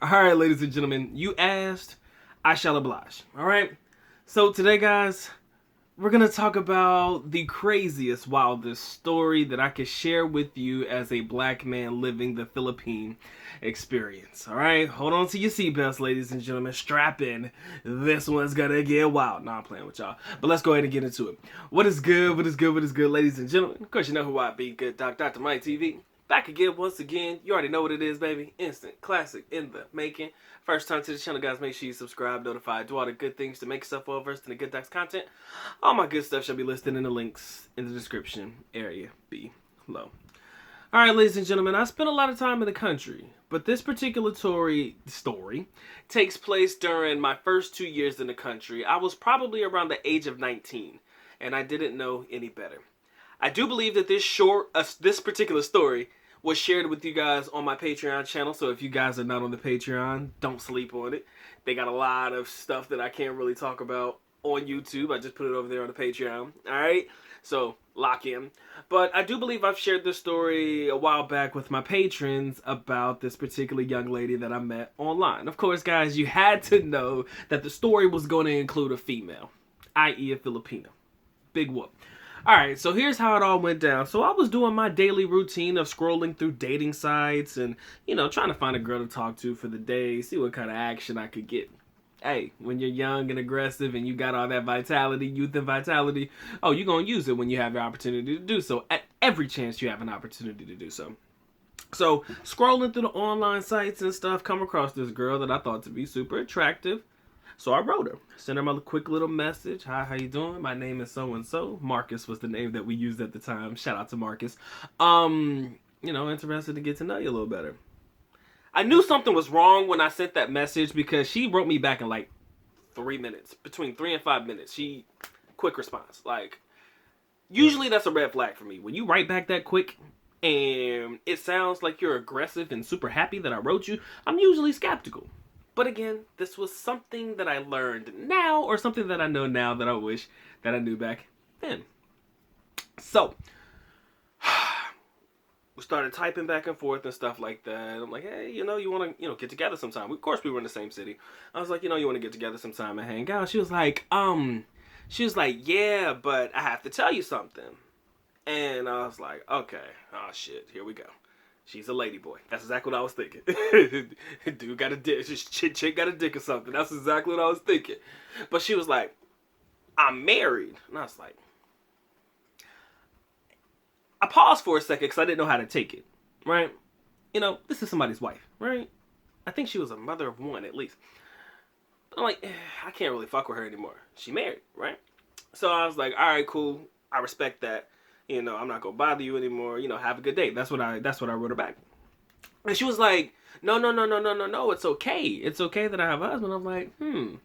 Alright, ladies and gentlemen, you asked, I shall oblige. Alright? So today, guys, we're going to talk about the craziest, wildest story that I could share with you as a black man living the Philippine experience. Alright? Hold on to your seatbelts, ladies and gentlemen. Strap in. This one's going to get wild. Nah, I'm playing with y'all. But let's go ahead and get into it. What is good, ladies and gentlemen? Of course, you know who I be. Good Doc, Dr. Mike TV. Back again, once again. You already know what it is, baby. Instant classic in the making. First time to the channel, guys, make sure you subscribe, notify, do all the good things to make yourself well versed in the good docs content. All my good stuff shall be listed in the links in the description area below. Alright, ladies and gentlemen, I spent a lot of time in the country, but this particular story takes place during my first 2 years in the country. I was probably around the age of 19, and I didn't know any better. I do believe that this particular story was shared with you guys on my Patreon channel, so if you guys are not on the Patreon, don't sleep on it. They got a lot of stuff that I can't really talk about on YouTube. I just put it over there on the Patreon, alright? So, lock in. But I do believe I've shared this story a while back with my patrons about this particular young lady that I met online. Of course, guys, you had to know that the story was going to include a female, i.e. a Filipina. Big whoop. Alright, so here's how it all went down. So I was doing my daily routine of scrolling through dating sites and, trying to find a girl to talk to for the day, see what kind of action I could get. Hey, when you're young and aggressive and you got all that vitality, youth and vitality, you're going to use it when you have the opportunity to do so. At every chance you have an opportunity to do so. So, scrolling through the online sites and stuff, come across this girl that I thought to be super attractive. So I wrote her, sent her my quick little message. Hi, how you doing? My name is so-and-so. Marcus was the name that we used at the time. Shout out to Marcus. Interested to get to know you a little better. I knew something was wrong when I sent that message because she wrote me back in like 3 minutes. Between 3 and 5 minutes. Quick response. Like, usually that's a red flag for me. When you write back that quick and it sounds like you're aggressive and super happy that I wrote you, I'm usually skeptical. But again, this was something that I learned now, or something that I know now that I wish that I knew back then. So, we started typing back and forth and stuff like that. I'm like, hey, you want to, get together sometime. Of course, we were in the same city. I was like, you want to get together sometime and hang out. She was like, yeah, but I have to tell you something. And I was like, okay, oh shit, here we go. She's a lady boy. That's exactly what I was thinking. Dude got a dick. Chick got a dick or something. That's exactly what I was thinking. But she was like, I'm married. And I was like, I paused for a second because I didn't know how to take it. Right? This is somebody's wife. Right? I think she was a mother of one at least. But I'm like, I can't really fuck with her anymore. She married. Right? So I was like, all right, cool. I respect that. I'm not gonna bother you anymore. Have a good day. That's what I wrote her back. And she was like, no. It's okay. It's okay that I have a husband. I'm like, And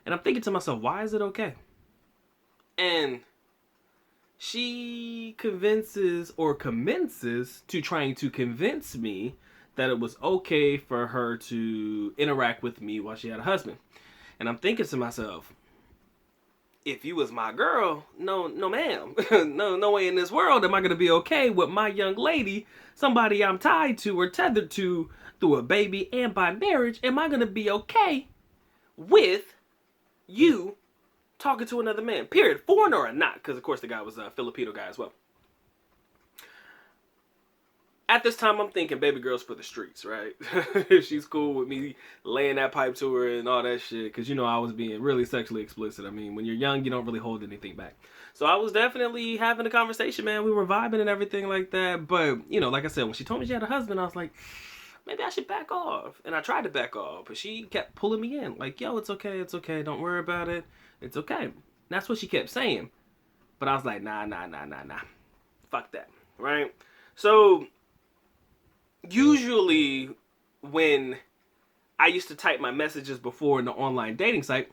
I'm thinking to myself, why is it okay? And she commences to trying to convince me that it was okay for her to interact with me while she had a husband. And I'm thinking to myself, if you was my girl, no ma'am. no way in this world am I going to be okay with my young lady, somebody I'm tied to or tethered to through a baby and by marriage. Am I going to be okay with you talking to another man? Period. Foreigner or not, because of course the guy was a Filipino guy as well. At this time, I'm thinking baby girl's for the streets, right? She's cool with me laying that pipe to her and all that shit. Because, I was being really sexually explicit. I mean, when you're young, you don't really hold anything back. So I was definitely having a conversation, man. We were vibing and everything like that. But, like I said, when she told me she had a husband, I was like, maybe I should back off. And I tried to back off. But she kept pulling me in. Like, yo, it's okay. It's okay. Don't worry about it. It's okay. And that's what she kept saying. But I was like, nah. Fuck that. Right? So usually when I used to type my messages before in the online dating site,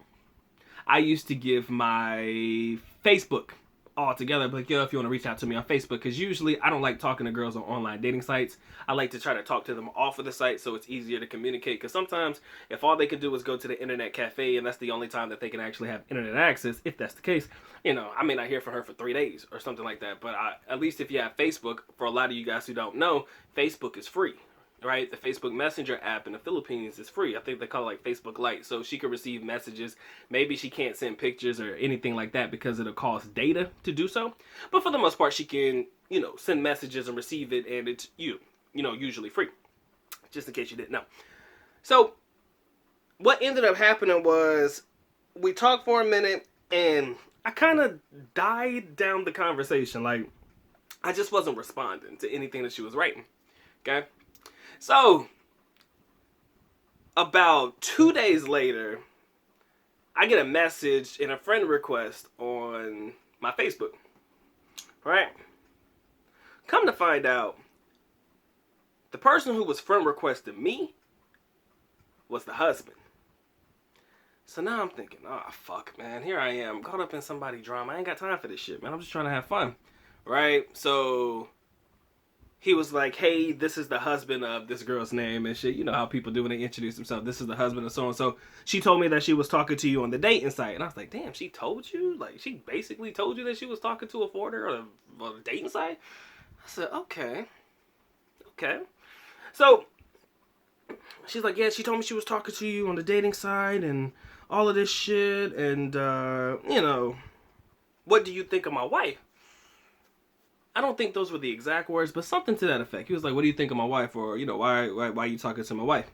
I used to give my Facebook all together. Like, yo, if you want to reach out to me on Facebook, because usually I don't like talking to girls on online dating sites. I like to try to talk to them off of the site so it's easier to communicate. Because sometimes if all they can do is go to the internet cafe and that's the only time that they can actually have internet access, if that's the case, I may not hear from her for 3 days or something like that. But at least if you have Facebook, for a lot of you guys who don't know, Facebook is free. right? The Facebook Messenger app in the Philippines is free. I think they call it like Facebook Lite. So she can receive messages. Maybe she can't send pictures or anything like that because it'll cost data to do so. But for the most part, she can, send messages and receive it, and it's usually free. Just in case you didn't know. So what ended up happening was we talked for a minute, and I kind of died down the conversation. Like, I just wasn't responding to anything that she was writing. Okay? So, about 2 days later, I get a message and a friend request on my Facebook. Right? Come to find out, the person who was friend requesting me was the husband. So now I'm thinking, oh, fuck, man. Here I am, caught up in somebody's drama. I ain't got time for this shit, man. I'm just trying to have fun. Right? So he was like, hey, this is the husband of this girl's name and shit. You know how people do when they introduce themselves. This is the husband of so-and-so. She told me that she was talking to you on the dating site. And I was like, damn, she told you? Like, she basically told you that she was talking to a foreigner on a dating site? I said, okay. So she's like, yeah, she told me she was talking to you on the dating site and all of this shit. And, what do you think of my wife? I don't think those were the exact words, but something to that effect. He was like, what do you think of my wife? Or, why are you talking to my wife?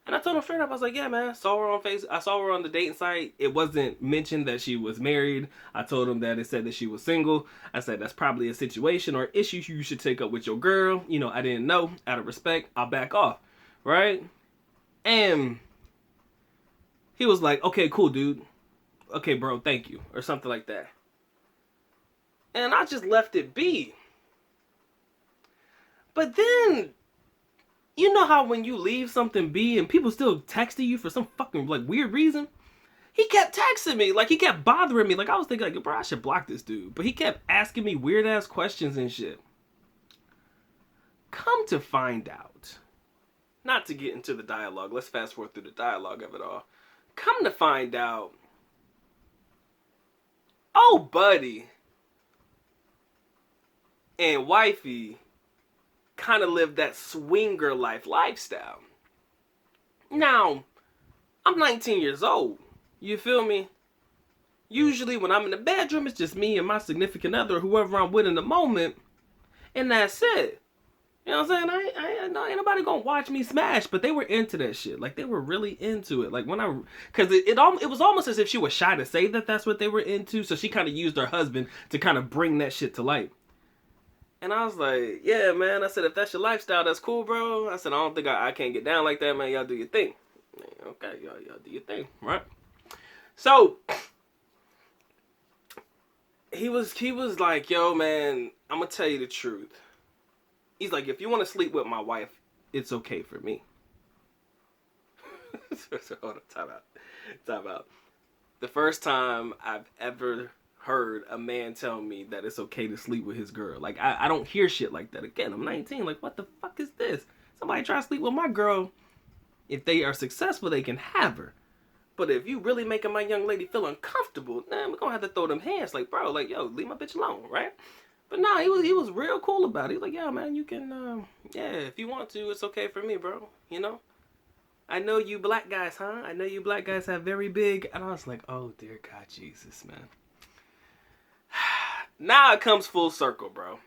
And I told him straight up, I was like, yeah, man, I saw her on the dating site. It wasn't mentioned that she was married. I told him that it said that she was single. I said, that's probably a situation or issue you should take up with your girl. I didn't know. Out of respect, I'll back off. Right? And he was like, okay, cool, dude. Okay, bro, thank you. Or something like that. And I just left it be. But then, you know how when you leave something be and people still texting you for some fucking like weird reason? He kept texting me. Like, he kept bothering me. Like, I was thinking, like, bro, I should block this dude. But he kept asking me weird ass questions and shit. Come to find out. Not to get into the dialogue. Let's fast forward through the dialogue of it all. Come to find out. Oh, buddy and wifey kind of live that swinger lifestyle. Now, I'm 19 years old. You feel me? Usually when I'm in the bedroom, it's just me and my significant other, whoever I'm with in the moment, and that's it. You know what I'm saying? Ain't nobody gonna watch me smash, but they were into that shit. Like, they were really into it. Like, because it was almost as if she was shy to say that that's what they were into, so she kind of used her husband to kind of bring that shit to light. And I was like, yeah, man. I said, if that's your lifestyle, that's cool, bro. I said, I don't think I can't get down like that, man. Y'all do your thing. Okay, y'all do your thing, right? So he was like, yo, man, I'm gonna tell you the truth. He's like, if you want to sleep with my wife, it's okay for me. So hold on, time out. The first time I've ever heard a man tell me that it's okay to sleep with his girl. Like, I don't hear shit like that. Again, I'm 19. Like, what the fuck is this? Somebody try to sleep with my girl. If they are successful, they can have her. But if you really making my young lady feel uncomfortable, then we're gonna have to throw them hands. Like, bro, like, yo, leave my bitch alone, right? But nah, he was real cool about it. He's like, yeah, man, you can, if you want to, it's okay for me, bro. I know you black guys, huh? I know you black guys have very big. And I was like, oh, dear God, Jesus, man. Now it comes full circle, bro.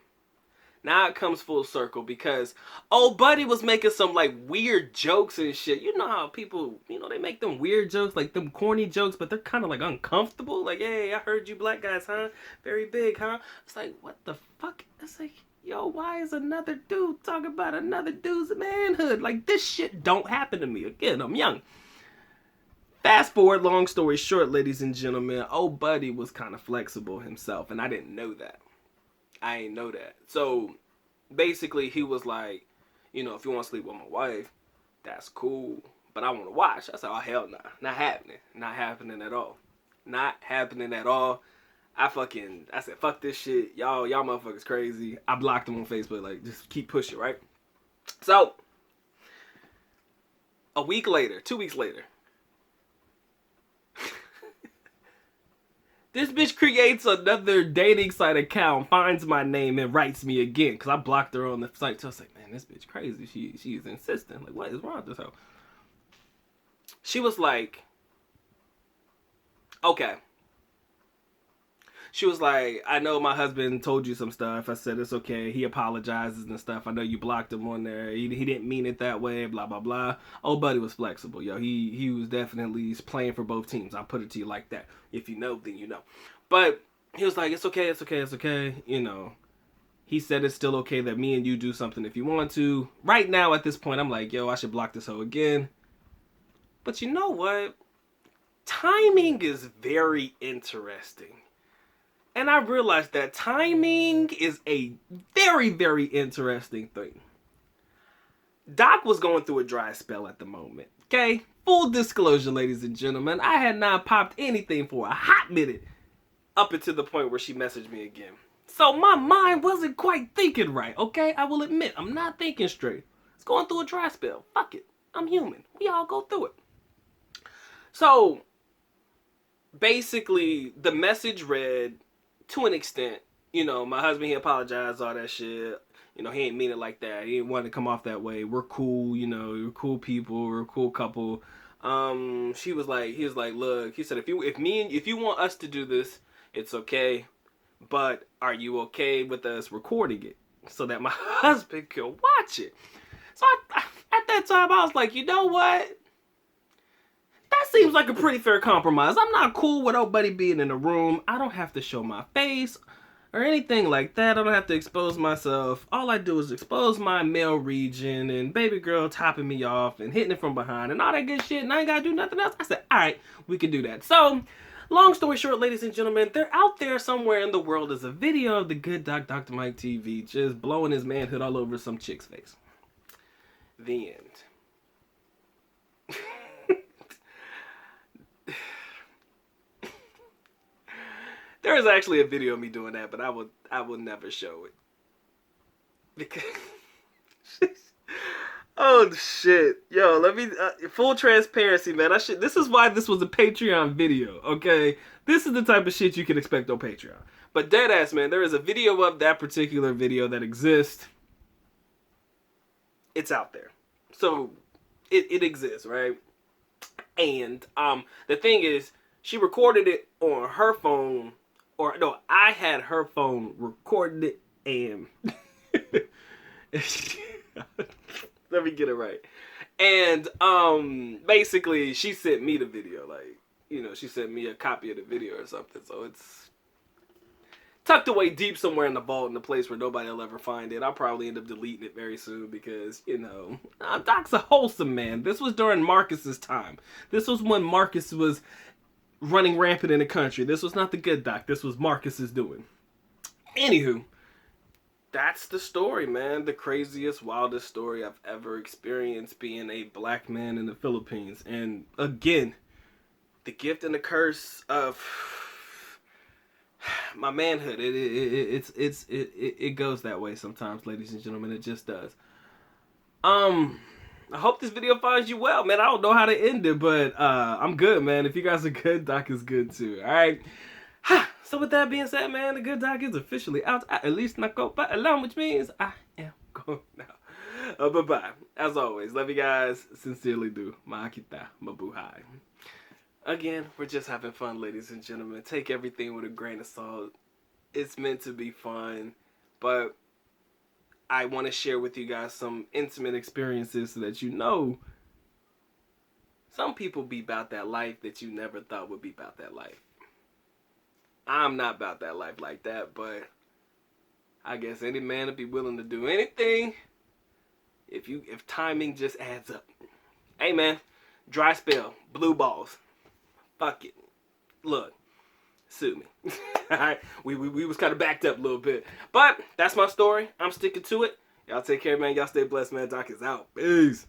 Now it comes full circle because old buddy was making some like weird jokes and shit. You know how people, they make them weird jokes, like them corny jokes, but they're kind of like uncomfortable. Like, hey, I heard you black guys, huh? Very big, huh? It's like, what the fuck? It's like, yo, why is another dude talking about another dude's manhood? Like, this shit don't happen to me. Again, I'm young. Fast forward, long story short, ladies and gentlemen, old buddy was kind of flexible himself, and I didn't know that. I ain't know that. So, basically, he was like, if you want to sleep with my wife, that's cool, but I want to watch. I said, oh, hell nah. Not happening. Not happening at all. Not happening at all. I said, fuck this shit. Y'all motherfuckers crazy. I blocked him on Facebook, like, just keep pushing, right? So, a week later, 2 weeks later, This bitch creates another dating site account, finds my name, and writes me again. Because I blocked her on the site. So I was like, man, this bitch crazy. She's insistent. Like, what is wrong with this hoe? She was like, okay. She was like, I know my husband told you some stuff. I said, it's okay. He apologizes and stuff. I know you blocked him on there. He didn't mean it that way, blah, blah, blah. Old buddy was flexible, yo. He was definitely playing for both teams. I'll put it to you like that. If you know, then you know. But he was like, it's okay, it's okay, it's okay. You know, he said it's still okay that me and you do something if you want to. Right now, at this point, I'm like, yo, I should block this hoe again. But you know what? Timing is very interesting. And I realized that timing is a very, very interesting thing. Doc was going through a dry spell at the moment. Okay? Full disclosure, ladies and gentlemen. I had not popped anything for a hot minute up until the point where she messaged me again. So my mind wasn't quite thinking right, okay? I will admit, I'm not thinking straight. It's going through a dry spell. Fuck it. I'm human. We all go through it. So, basically, the message read, to an extent, you know, my husband, he apologized, all that shit. You know, he ain't mean it like that. He didn't want to come off that way. We're cool, you know, we're cool people, we're a cool couple. He was like, look, he said, if you want us to do this, it's okay. But are you okay with us recording it so that my husband can watch it? So at that time, I was like, you know what? That seems like a pretty fair compromise. I'm not cool with nobody being in the room. I don't have to show my face or anything like that. I don't have to expose myself. All I do is expose my male region and baby girl topping me off and hitting it from behind and all that good shit, and I ain't gotta do nothing else. I said, all right, we can do that. So, long story short, ladies and gentlemen, they're out there somewhere in the world is a video of the good doc, Dr. Mike TV, just blowing his manhood all over some chick's face. The end. There is actually a video of me doing that, but I will never show it. Because oh shit. Yo, let me full transparency, man. This is why this was a Patreon video, okay? This is the type of shit you can expect on Patreon. But deadass, man, there is a video of that particular video that exists. It's out there. So it exists, right? And the thing is, she recorded it on her phone. Or, no, I had her phone recording it and... Let me get it right. And, basically, she sent me the video. Like, you know, she sent me a copy of the video or something. So, it's tucked away deep somewhere in the vault in a place where nobody will ever find it. I'll probably end up deleting it very soon because, you know, Doc's a wholesome man. This was during Marcus's time. This was when Marcus was running rampant in the country. This was not the good doc. This was Marcus's doing. Anywho, that's the story, man. The craziest, wildest story I've ever experienced being a black man in the Philippines. And again, the gift and the curse of my manhood. It goes that way sometimes, ladies and gentlemen. It just does. I hope this video finds you well, man. I don't know how to end it, but I'm good, man. If you guys are good, Doc is good too. All right. So with that being said, man, the good Doc is officially out. At least not go back alone, which means I am going now. Bye-bye. As always, love you guys. Sincerely do. Ma'akita, mabuhay. Again, we're just having fun, ladies and gentlemen. Take everything with a grain of salt. It's meant to be fun, but I want to share with you guys some intimate experiences so that you know some people be about that life that you never thought would be about that life. I'm not about that life like that, but I guess any man would be willing to do anything if timing just adds up. Hey man, dry spell, blue balls. Fuck it. Look, sue me. Alright, we was kind of backed up a little bit. But that's my story. I'm sticking to it. Y'all take care, man. Y'all stay blessed, man. Doc is out. Peace.